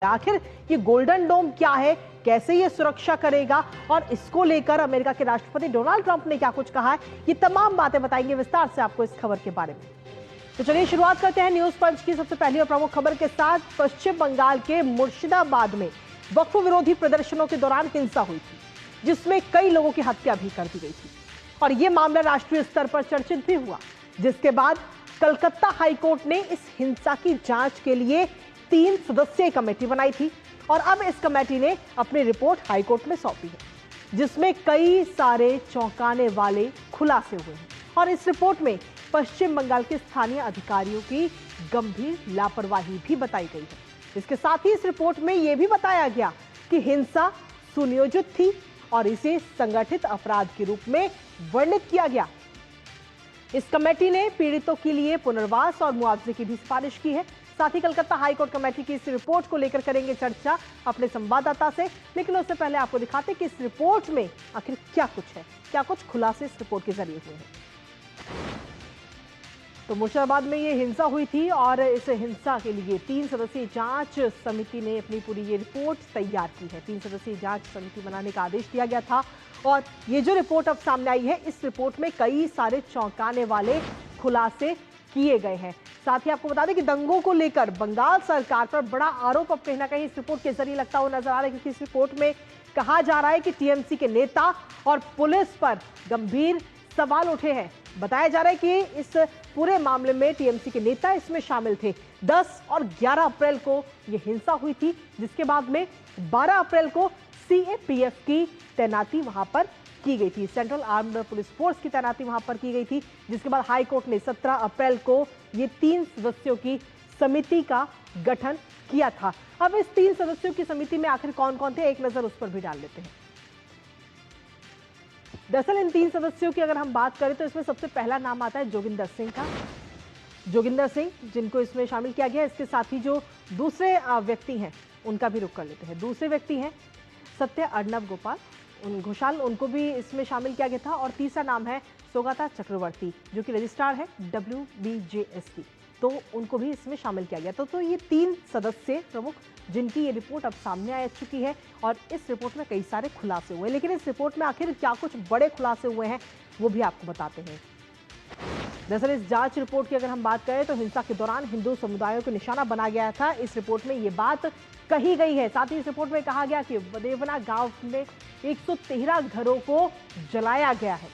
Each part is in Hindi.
आखिर ये गोल्डन डोम क्या है, कैसे ये सुरक्षा करेगा और इसको लेकर अमेरिका के राष्ट्रपति डोनाल्ड ट्रंप ने क्या कुछ कहा है, ये तमाम बातें बताएंगे विस्तार से आपको इस खबर के बारे में। तो चलिए शुरुआत करते हैं न्यूज पंच की सबसे पहली और प्रमुख खबर के साथ। पश्चिम बंगाल के मुर्शिदाबाद में वक्फ विरोधी प्रदर्शनों के दौरान हिंसा हुई थी, जिसमें कई लोगों की हत्या भी कर दी गई थी और यह मामला राष्ट्रीय स्तर पर चर्चित भी हुआ, जिसके बाद कलकत्ता हाईकोर्ट ने इस हिंसा की जांच के लिए 3 सदस्यीय कमेटी बनाई थी और अब इस कमेटी ने अपनी रिपोर्ट हाईकोर्ट में सौंपी है, जिसमें कई सारे चौंकाने वाले खुलासे हुए हैं और इस रिपोर्ट में पश्चिम बंगाल के स्थानीय अधिकारियों की गंभीर लापरवाही भी बताई गई है। इसके साथ ही इस रिपोर्ट में यह भी बताया गया कि हिंसा सुनियोजित थी और इसे संगठित अपराध के रूप में वर्णित किया गया। इस कमेटी ने पीड़ितों के लिए पुनर्वास और मुआवजे की भी सिफारिश की है। साथ ही कलकत्ता हाईकोर्ट कमेटी की इस रिपोर्ट को लेकर करेंगे चर्चा अपने संवाददाता से, लेकिन उससे पहले आपको दिखाते हैं कि इस रिपोर्ट में आखिर क्या कुछ है, क्या कुछ खुलासे इस रिपोर्ट के जरिए हुए हैं। तो मुर्शिदाबाद में ये हिंसा हुई थी और इस हिंसा के लिए 3 सदस्यीय जांच समिति ने अपनी पूरी ये रिपोर्ट तैयार की है। 3 सदस्यीय जांच समिति बनाने का आदेश दिया गया था और ये जो रिपोर्ट अब सामने आई है, इस रिपोर्ट में कई सारे चौंकाने वाले खुलासे किए गए हैं। साथ ही आपको बता दें कि दंगों को लेकर बंगाल सरकार पर बड़ा आरोप अब कहीं ना कहीं इस रिपोर्ट के जरिए लगता हुआ नजर आ रहा है, क्योंकि इस रिपोर्ट में कहा जा रहा है कि टीएमसी के नेता और पुलिस पर गंभीर सवाल उठे हैं। बताया जा रहा है कि इस पूरे मामले में टीएमसी के नेता इसमें शामिल थे। 10 और 11 अप्रैल को यह हिंसा हुई थी, जिसके बाद में 12 अप्रैल को सीएपीएफ की तैनाती वहां पर की गई थी, सेंट्रल आर्म्ड पुलिस फोर्स की तैनाती वहां पर की गई थी, जिसके बाद हाई कोर्ट ने 17 अप्रैल को ये 3 सदस्यों की समिति का गठन किया था। अब इस 3 सदस्यों की समिति में आखिर कौन कौन थे, एक नजर उस पर भी डाल लेते हैं। दरअसल इन 3 सदस्यों की अगर हम बात करें तो इसमें सबसे पहला नाम आता है जोगिंदर सिंह का। जोगिंदर सिंह जिनको इसमें शामिल किया गया। इसके साथ ही जो दूसरे व्यक्ति हैं उनका भी रुख कर लेते हैं। दूसरे व्यक्ति हैं सत्य अर्णव गोपाल घोषाल, उनको भी इसमें शामिल किया गया था। और तीसरा नाम है सोगाता चक्रवर्ती, जो कि रजिस्ट्रार है WBJS की, तो उनको भी इसमें शामिल किया गया। तो ये 3 सदस्य प्रमुख जिनकी ये रिपोर्ट अब सामने आ चुकी है और इस रिपोर्ट में कई सारे खुलासे हुए, लेकिन इस रिपोर्ट में आखिर क्या कुछ बड़े खुलासे हुए हैं वो भी आपको बताते हैं। दरअसल इस जांच रिपोर्ट की अगर हम बात करें तो हिंसा के दौरान हिंदू समुदायों को निशाना बनाया गया था, इस रिपोर्ट में ये बात कही गई है। साथ ही इस रिपोर्ट में कहा गया कि बदेवना गांव में 113 घरों को जलाया गया है।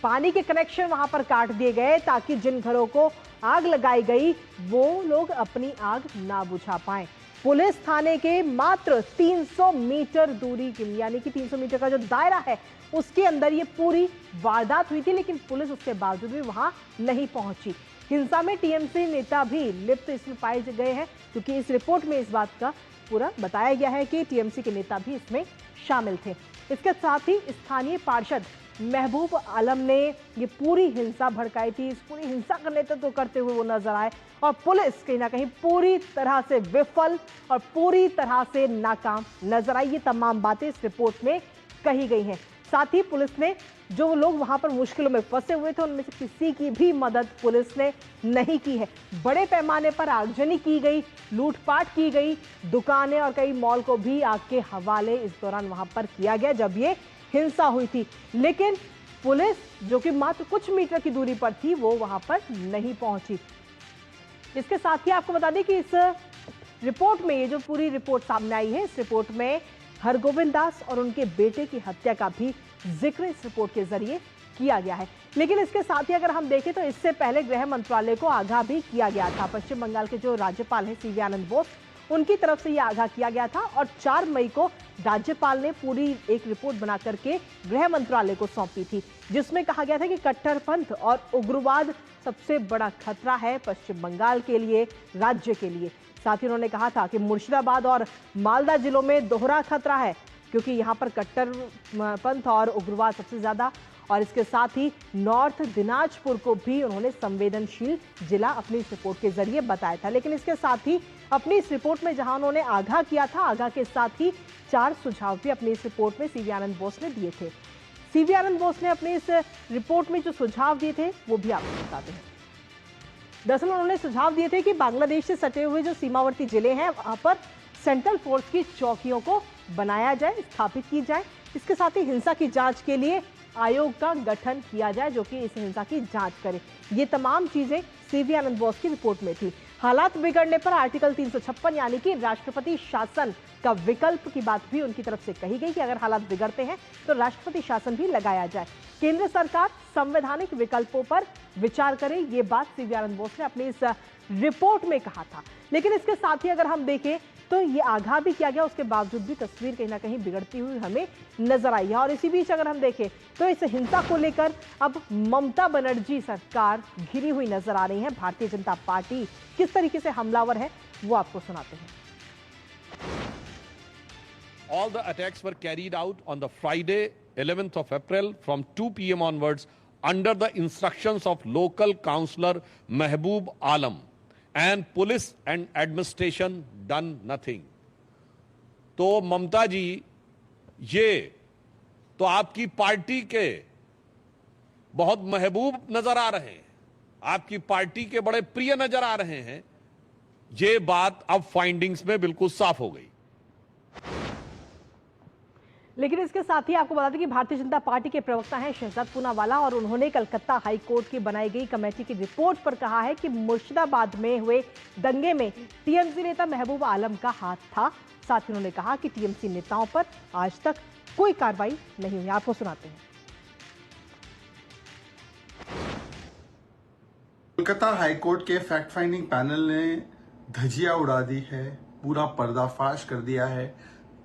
पानी के कनेक्शन वहां पर काट दिए गए ताकि जिन घरों को आग लगाई गई वो लोग अपनी आग ना बुझा पाएं। पुलिस थाने के मात्र 300 मीटर दूरी के लिए, यानी कि 300 मीटर का जो दायरा है उसके अंदर ये पूरी वारदात हुई थी, लेकिन पुलिस उसके बावजूद भी वहां नहीं पहुंची। हिंसा में टीएमसी नेता भी लिप्त इसमें पाए गए हैं, क्योंकि इस रिपोर्ट में इस बात का पूरा बताया गया है कि टीएमसी के नेता भी इसमें शामिल थे। इसके साथ ही स्थानीय पार्षद महबूब आलम ने ये पूरी हिंसा भड़काई थी। इस पूरी हिंसा का नेतृत्व करते हुए वो नजर आए और पुलिस कहीं ना कहीं पूरी तरह से विफल और पूरी तरह से नाकाम नजर आई। ये तमाम बातें इस रिपोर्ट में कही गई हैं। साथ ही पुलिस ने जो लोग वहां पर मुश्किलों में फंसे हुए थे उनमें से किसी की भी मदद पुलिस ने नहीं की है। बड़े पैमाने पर आगजनी की गई, लूटपाट की गई, दुकानें और कई मॉल को भी आग के हवाले इस दौरान वहां पर किया गया जब ये हिंसा हुई थी, लेकिन पुलिस जो कि मात्र कुछ मीटर की दूरी पर थी वो वहां पर नहीं पहुंची। इसके साथ ही आपको बता दें कि इस रिपोर्ट में ये जो पूरी रिपोर्ट सामने आई है, इस रिपोर्ट में हरगोविंद दास और उनके बेटे की हत्या का भी जिक्र इस रिपोर्ट के जरिए किया गया है। लेकिन इसके साथ ही अगर हम देखें तो इससे पहले गृह मंत्रालय को आगाह भी किया गया था। पश्चिम बंगाल के जो राज्यपाल हैं सीवी आनंद बोस, उनकी तरफ से यह आगाह किया गया था और 4 मई को राज्यपाल ने पूरी एक रिपोर्ट बना करके गृह मंत्रालय को सौंपी थी, जिसमें कहा गया था कि कट्टरपंथ और उग्रवाद सबसे बड़ा खतरा है पश्चिम बंगाल के लिए, राज्य के लिए। साथ ही उन्होंने कहा था कि मुर्शिदाबाद और मालदा जिलों में दोहरा खतरा है, क्योंकि यहाँ पर कट्टरपंथ और उग्रवाद सबसे ज्यादा, और इसके साथ ही नॉर्थ दिनाजपुर को भी उन्होंने संवेदनशील जिला अपनी इस रिपोर्ट के जरिए बताया था। लेकिन इसके साथ ही अपनी इस रिपोर्ट में जहां उन्होंने आगाह किया था, आगाह के साथ ही 4 सुझाव भी अपनी इस रिपोर्ट में सीवी आनंद बोस ने दिए थे। सीवी आनंद बोस ने अपनी इस रिपोर्ट में जो सुझाव दिए थे वो भी आपको बताते हैं। दरअसल उन्होंने सुझाव दिए थे कि बांग्लादेश से सटे हुए जो सीमावर्ती जिले हैं वहां पर सेंट्रल फोर्स की चौकियों को बनाया जाए, स्थापित की जाए। इसके साथ ही हिंसा की जांच के लिए आयोग का गठन किया जाए जो कि इस हिंसा की जांच करे। ये तमाम चीजें सीवी आनंद बोस की रिपोर्ट में थी। हालात बिगड़ने पर आर्टिकल 356 यानी कि राष्ट्रपति शासन का विकल्प की बात भी उनकी तरफ से कही गई कि अगर हालात बिगड़ते हैं तो राष्ट्रपति शासन भी लगाया जाए। केंद्र सरकार संवैधानिक विकल्पों पर विचार करे, ये बात सीवी आनंद बोस ने अपनी इस रिपोर्ट में कहा था। लेकिन इसके साथ ही अगर हम देखें तो ये आगाह भी किया गया, उसके बावजूद भी तस्वीर कहीं ना कहीं बिगड़ती हुई हमें नजर आई है। और इसी बीच अगर हम देखें तो इस हिंसा को लेकर अब ममता बनर्जी सरकार घिरी हुई नजर आ रही है। भारतीय जनता पार्टी किस तरीके से हमलावर है वो आपको सुनाते हैं। All the attacks were carried out on the Friday, 11th of April from 2 p.m. onwards under the instructions of local councillor Mehboob Alam, and police and administration done nothing. तो ममता जी, ये तो आपकी पार्टी के बहुत महबूब नजर आ रहे हैं, आपकी पार्टी के बड़े प्रिय नजर आ रहे हैं। ये बात अब फाइंडिंग्स में बिल्कुल साफ हो गई। लेकिन इसके साथ ही आपको बता दें कि भारतीय जनता पार्टी के प्रवक्ता हैं शहजाद पूनावाला, और उन्होंने कलकत्ता हाई कोर्ट की बनाई गई कमेटी की रिपोर्ट पर कहा है कि मुर्शिदाबाद में हुए दंगे में टीएमसी नेता महबूब आलम का हाथ था। साथ ही उन्होंने कहा कि टीएमसी नेताओं पर आज तक कोई कार्रवाई नहीं हुई। आपको सुनाते हैं। कोलकाता हाईकोर्ट के फैक्ट फाइंडिंग पैनल ने धजिया उड़ा दी है, पूरा पर्दाफाश कर दिया है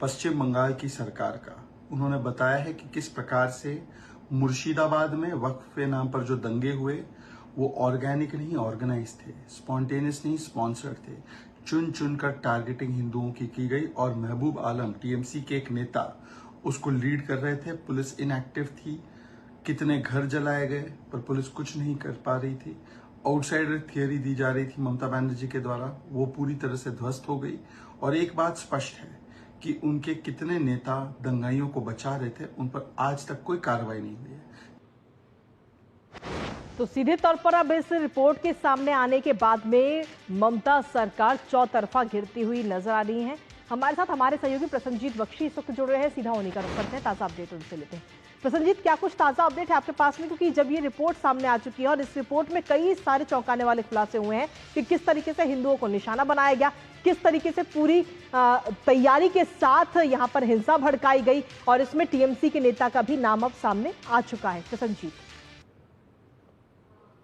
पश्चिम बंगाल की सरकार का। उन्होंने बताया है कि किस प्रकार से मुर्शिदाबाद में वक्फ के नाम पर जो दंगे हुए वो ऑर्गेनिक नहीं ऑर्गेनाइज थे, स्पॉन्टेनियस नहीं स्पॉन्सर्ड थे। चुन चुनकर टारगेटिंग हिंदुओं की गई और महबूब आलम टीएमसी के एक नेता उसको लीड कर रहे थे। पुलिस इनएक्टिव थी, कितने घर जलाए गए पर पुलिस कुछ नहीं कर पा रही थी। आउटसाइडर थियरी दी जा रही थी ममता बनर्जी के द्वारा, वो पूरी तरह से ध्वस्त हो गई। और एक बात स्पष्ट है कि उनके कितने नेता दंगाइयों को बचा रहे थे, उन पर आज तक कोई कार्रवाई नहीं हुई है। तो सीधे तौर पर अब इस रिपोर्ट के सामने आने के बाद में ममता सरकार चौतरफा घिरती हुई नजर आ रही है। हमारे साथ हमारे सहयोगी प्रसन्नजीत बख्शी इस वक्त जुड़ रहे हैं, सीधा उन्हीं का रुख करते हैं, ताजा अपडेट उनसे लेते हैं। प्रसन्नजीत, क्या कुछ ताजा अपडेट है आपके पास में, क्योंकि जब ये रिपोर्ट सामने आ चुकी है और इस रिपोर्ट में कई सारे चौंकाने वाले खुलासे हुए हैं कि किस तरीके से हिंदुओं को निशाना बनाया गया, किस तरीके से पूरी तैयारी के साथ यहाँ पर हिंसा भड़काई गई, और इसमें टीएमसी के नेता का भी नाम अब सामने आ चुका है। प्रसन्नजीत,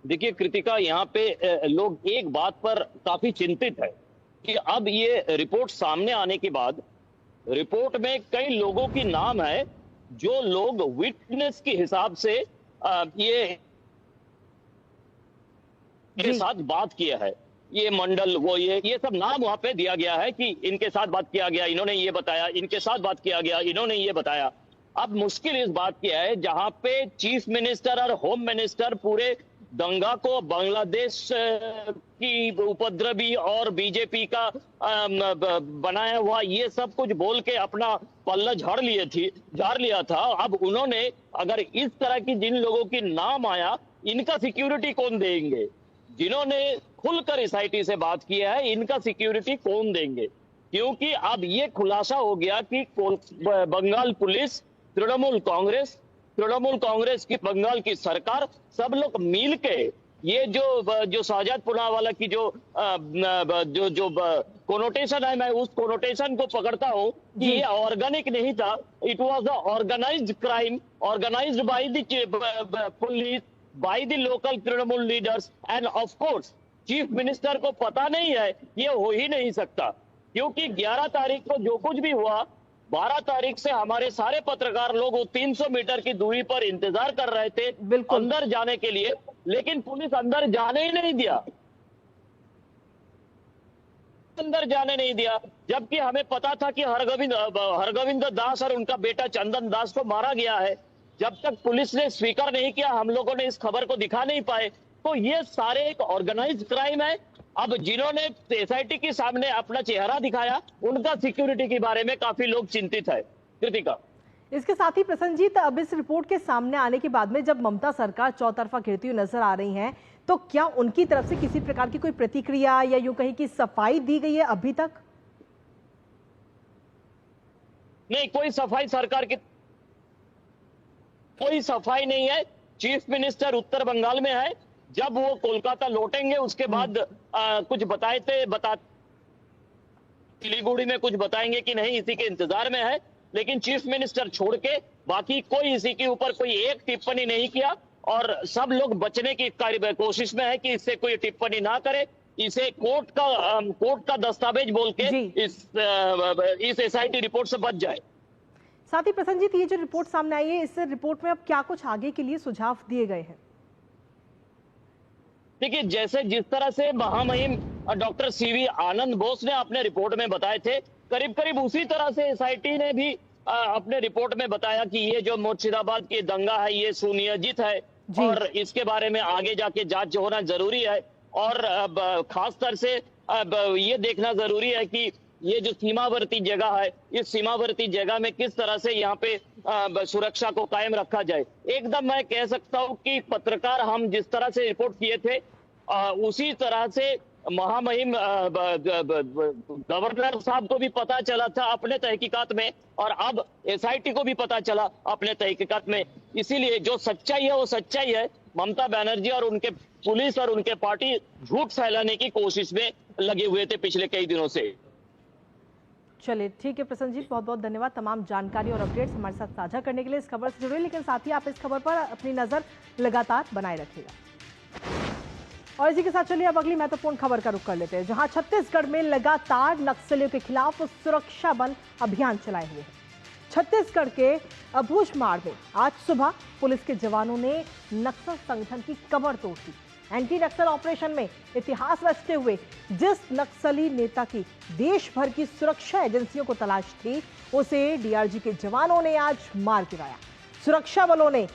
देखिए कृतिका, यहाँ पे लोग एक बात पर काफी चिंतित है कि अब ये रिपोर्ट सामने आने के बाद रिपोर्ट में कई लोगों की नाम है जो लोग विटनेस के हिसाब से ये के साथ बात किया है। ये मंडल वो ये सब नाम वहां पे दिया गया है कि इनके साथ बात किया गया, इन्होंने ये बताया, इनके साथ बात किया गया, इन्होंने ये बताया। अब मुश्किल इस बात की है जहां पे चीफ मिनिस्टर और होम मिनिस्टर पूरे दंगा को बांग्लादेश की उपद्रवी और बीजेपी का बनाया हुआ ये सब कुछ बोल के अपना पल्ला झाड़ लिया था। अब उन्होंने अगर इस तरह की जिन लोगों की नाम आया, इनका सिक्योरिटी कौन देंगे? जिन्होंने खुलकर एसआईटी से बात किया है, इनका सिक्योरिटी कौन देंगे? क्योंकि अब ये खुलासा हो गया कि बंगाल पुलिस, तृणमूल कांग्रेस की बंगाल की सरकार, सब लोग मिल के ये जो शहजाद पूनावाला की जो कोनोटेशन है, मैं उस कोनोटेशन को पकड़ता हूं कि ये ऑर्गेनिक नहीं था, it was a organised crime, organised by the police, by the local Trinamool leaders, and of course chief minister को पता नहीं है, ये हो ही नहीं सकता। क्योंकि 11 तारीख को जो कुछ भी हुआ, 12 तारीख से हमारे सारे पत्रकार लोग वो 300 मीटर की दूरी पर इंतजार कर रहे थे अंदर जाने के लिए, लेकिन पुलिस अंदर जाने ही नहीं दिया। जबकि हमें पता था कि हरगोविंद दास और उनका बेटा चंदन दास को मारा गया है। जब तक पुलिस ने स्वीकार नहीं किया, हम लोगों ने इस खबर को दिखा नहीं पाए। तो ये सारे एक ऑर्गेनाइज्ड क्राइम है। अब जिन्होंने एसआईटी के सामने अपना चेहरा दिखाया, उनका सिक्योरिटी के बारे में काफी लोग चिंतित है। कृतिका, इसके साथ ही प्रसन्नजीत, अब इस रिपोर्ट के सामने आने के बाद में जब ममता सरकार चौतरफा घिरती हुई नजर आ रही है, तो क्या उनकी तरफ से किसी प्रकार की कोई प्रतिक्रिया या यूं कहीं की सफाई दी गई है अभी तक? नहीं, कोई सफाई सरकार की कोई सफाई नहीं है। चीफ मिनिस्टर उत्तर बंगाल में है, जब वो कोलकाता लौटेंगे उसके बाद कुछ सिलीगुड़ी में कुछ बताएंगे कि नहीं, इसी के इंतजार में है। लेकिन चीफ मिनिस्टर छोड़ के बाकी कोई इसी के ऊपर कोई एक टिप्पणी नहीं किया, और सब लोग बचने की कोशिश में है कि इससे कोई टिप्पणी ना करे, इसे कोर्ट का दस्तावेज बोल के इस एसआईटी रिपोर्ट से बच जाए। साथ ही प्रसन्नजीत, ये जो रिपोर्ट सामने आई है, इस रिपोर्ट में अब क्या कुछ आगे के लिए सुझाव दिए गए हैं? देखिए, जिस तरह से महामहिम डॉक्टर सीवी आनंद बोस ने अपने रिपोर्ट में बताए थे, करीब करीब उसी तरह से एसआईटी ने भी अपने रिपोर्ट में बताया कि ये जो मुर्शिदाबाद की दंगा है ये सुनियोजित है, और इसके बारे में आगे जाके जांच होना जरूरी है। और खास तौर से ये देखना जरूरी है कि ये जो सीमावर्ती जगह है, इस सीमावर्ती जगह में किस तरह से यहाँ पे सुरक्षा को कायम रखा जाए। एकदम मैं कह सकता हूँ कि पत्रकार हम जिस तरह से रिपोर्ट किए थे, उसी तरह से महामहिम गवर्नर साहब को भी पता चला था अपने तहकीकात में, और अब एसआईटी को भी पता चला अपने तहकीकात में। इसीलिए जो सच्चाई है वो सच्चाई है। ममता बनर्जी और उनके पुलिस और उनके पार्टी झूठ फैलाने की कोशिश में लगे हुए थे पिछले कई दिनों से। चलिए ठीक है प्रसन्नजीत, बहुत बहुत धन्यवाद तमाम जानकारी और अपडेट्स हमारे साथ साझा करने के लिए। इस खबर से जुड़े, लेकिन साथ ही आप इस खबर पर अपनी नजर लगातार बनाए रखिएगा। और इसी के साथ चलिए अब अगली महत्वपूर्ण खबर का रुख कर लेते हैं, जहां छत्तीसगढ़ में लगातार नक्सलियों के खिलाफ सुरक्षा बल अभियान चलाए हुए हैं। छत्तीसगढ़ के अबूझमाड़ में आज सुबह पुलिस के जवानों ने नक्सल संगठन की कमर तोड़ दी। एंटी नक्सल ऑपरेशन में इतिहास रचते हुए जिस नक्सली नेता की देश भर की सुरक्षा एजेंसियों को तलाश थी, उसे डीआरजी के जवानों ने आज मार गिराया। सुरक्षा बलों ने